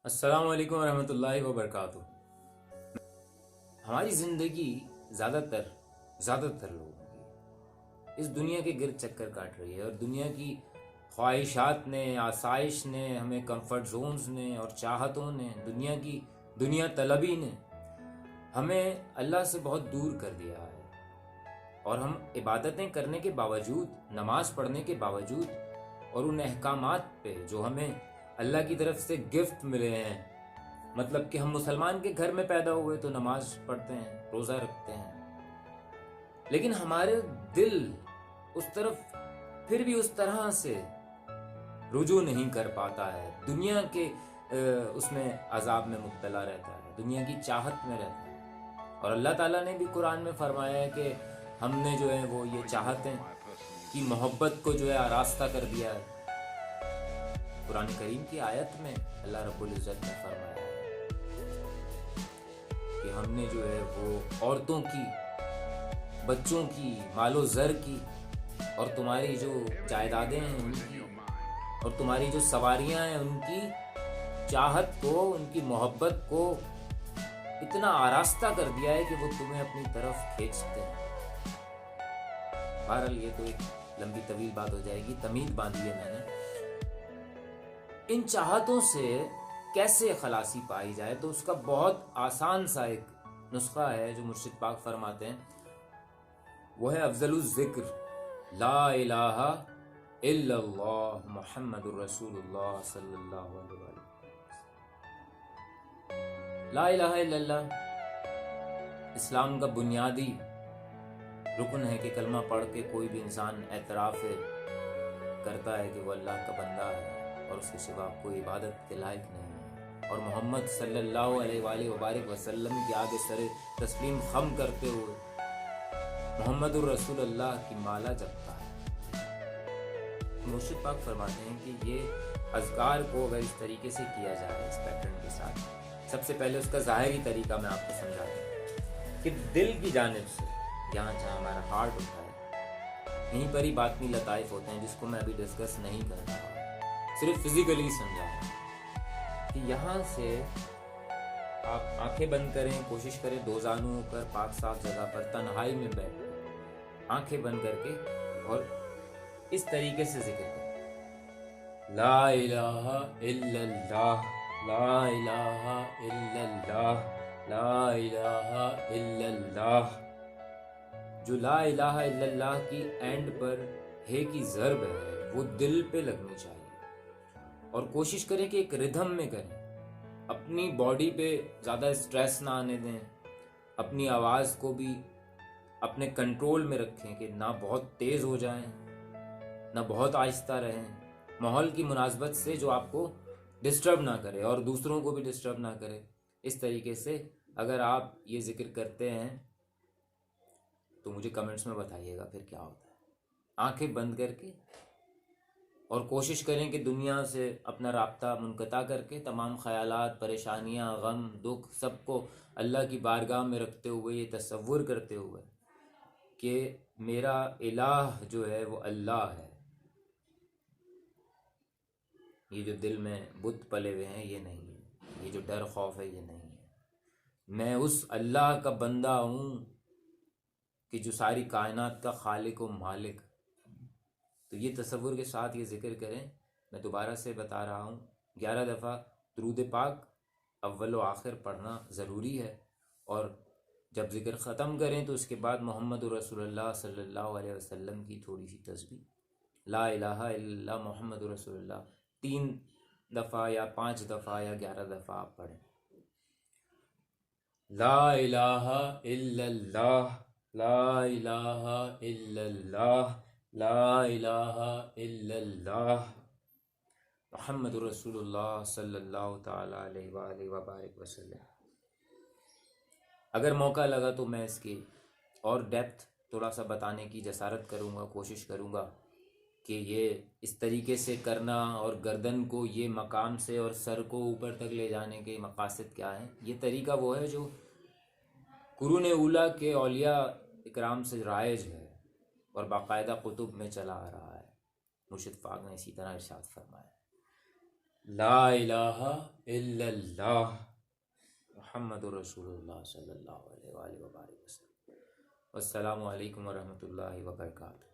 السلام علیکم ورحمۃ اللہ وبرکاتہ۔ ہماری زندگی زیادہ تر لوگوں کی اس دنیا کے گرد چکر کاٹ رہی ہے، اور دنیا کی خواہشات نے، آسائش نے، ہمیں کمفرٹ زونز نے اور چاہتوں نے، دنیا طلبی نے ہمیں اللہ سے بہت دور کر دیا ہے، اور ہم عبادتیں کرنے کے باوجود، نماز پڑھنے کے باوجود، اور ان احکامات پہ جو ہمیں اللہ کی طرف سے گفٹ ملے ہیں، مطلب کہ ہم مسلمان کے گھر میں پیدا ہوئے تو نماز پڑھتے ہیں، روزہ رکھتے ہیں، لیکن ہمارے دل اس طرف پھر بھی اس طرح سے رجوع نہیں کر پاتا ہے، دنیا کے اس میں عذاب میں مبتلا رہتا ہے، دنیا کی چاہت میں رہتا ہے۔ اور اللہ تعالیٰ نے بھی قرآن میں فرمایا ہے کہ ہم نے جو ہے وہ یہ چاہتیں کی محبت کو جو ہے آراستہ کر دیا ہے۔ قرآن کریم کی آیت میں اللہ رب العزت نے فرمایا ہے کہ ہم نے جو ہے وہ عورتوں کی، بچوں کی، مال و زر کی، اور تمہاری جو جائیدادیں ہیں ان کی، اور تمہاری جو سواریاں ہیں ان کی چاہت کو، ان کی محبت کو اتنا آراستہ کر دیا ہے کہ وہ تمہیں اپنی طرف کھینچتے ہیں۔ بہرحال یہ تو ایک لمبی طویل بات ہو جائے گی، تمہید باندھی ہے میں نے۔ ان چاہتوں سے کیسے خلاصی پائی جائے، تو اس کا بہت آسان سا ایک نسخہ ہے جو مرشد پاک فرماتے ہیں، وہ ہے افضل الذکر لا الہ الا اللہ محمد الرسول اللہ صلی اللہ علیہ وسلم۔ لا الہ الا اللہ اسلام کا بنیادی رکن ہے کہ کلمہ پڑھ کے کوئی بھی انسان اعتراف کرتا ہے کہ وہ اللہ کا بندہ ہے اور اس کے سوا کوئی عبادت کے لائق نہیں ہے، اور محمد صلی اللہ علیہ وآلہ وبارک وسلم کے آگے سر تسلیم خم کرتے ہوئے محمد الرسول اللہ کی مالا جپتا ہے۔ مرشد پاک فرماتے ہیں کہ یہ اذکار کو اگر اس طریقے سے کیا جائے، اس پیٹرن کے ساتھ، سب سے پہلے اس کا ظاہری طریقہ میں آپ کو سمجھا دوں کہ دل کی جانب سے، یہاں جہاں ہمارا ہارٹ ہوتا ہے، یہیں پر ہی باطنی لطائف ہوتے ہیں جس کو میں ابھی ڈسکس نہیں کر رہا، صرف فزیکلی سمجھا کہ یہاں سے آپ آنکھیں بند کریں، کوشش کریں دو زانوں ہو کر پاک صاف جگہ پر تنہائی میں بیٹھ کر، آنکھیں بند کر کے، اور اس طریقے سے ذکر کریں، لا الہ الا اللہ، لا الہ الا اللہ، لا الہ الا اللہ۔ جو لا الہ الا اللہ کی اینڈ پر ہے کی ضرب ہے وہ دل پہ لگنی چاہیے، اور کوشش کریں کہ ایک ردھم میں کریں، اپنی باڈی پہ زیادہ سٹریس نہ آنے دیں، اپنی آواز کو بھی اپنے کنٹرول میں رکھیں کہ نہ بہت تیز ہو جائیں نہ بہت آہستہ رہیں، ماحول کی مناسبت سے جو آپ کو ڈسٹرب نہ کرے اور دوسروں کو بھی ڈسٹرب نہ کرے۔ اس طریقے سے اگر آپ یہ ذکر کرتے ہیں تو مجھے کمنٹس میں بتائیے گا پھر کیا ہوتا ہے۔ آنکھیں بند کر کے، اور کوشش کریں کہ دنیا سے اپنا رابطہ منقطع کر کے، تمام خیالات، پریشانیاں، غم، دکھ، سب کو اللہ کی بارگاہ میں رکھتے ہوئے، یہ تصور کرتے ہوئے کہ میرا الہ جو ہے وہ اللہ ہے۔ یہ جو دل میں بت پلے ہوئے ہیں یہ نہیں ہے، یہ جو ڈر خوف ہے یہ نہیں ہے، میں اس اللہ کا بندہ ہوں کہ جو ساری کائنات کا خالق و مالک۔ تو یہ تصور کے ساتھ یہ ذکر کریں۔ میں دوبارہ سے بتا رہا ہوں، 11 دفعہ درود پاک اول و آخر پڑھنا ضروری ہے، اور جب ذکر ختم کریں تو اس کے بعد محمد رسول اللہ صلی اللہ علیہ وسلم کی تھوڑی سی تسبیح، لا الہ الا اللہ محمد رسول اللہ 3 دفعہ یا 5 دفعہ یا 11 دفعہ آپ پڑھیں۔ لا الہ الا اللہ، لا الہ الا اللہ، لا الہ الا اللہ محمد رسول اللہ صلی اللہ تعالی علیہ وآلہ وبارک وسلم۔ اگر موقع لگا تو میں اس کی اور ڈیپتھ تھوڑا سا بتانے کی جسارت کروں گا، کوشش کروں گا کہ یہ اس طریقے سے کرنا، اور گردن کو یہ مقام سے اور سر کو اوپر تک لے جانے کے مقاصد کیا ہیں۔ یہ طریقہ وہ ہے جو قرون اولیٰ کے اولیاء اکرام سے رائج ہے اور باقاعدہ کتب میں چلا آ رہا ہے۔ مرشد پاک نے اسی طرح ارشاد فرمایا۔ لا الہ الا اللہ محمد رسول اللہ صلی اللہ علیہ وآلہ وسلم۔ والسلام علیکم ورحمۃ اللہ وبرکاتہ۔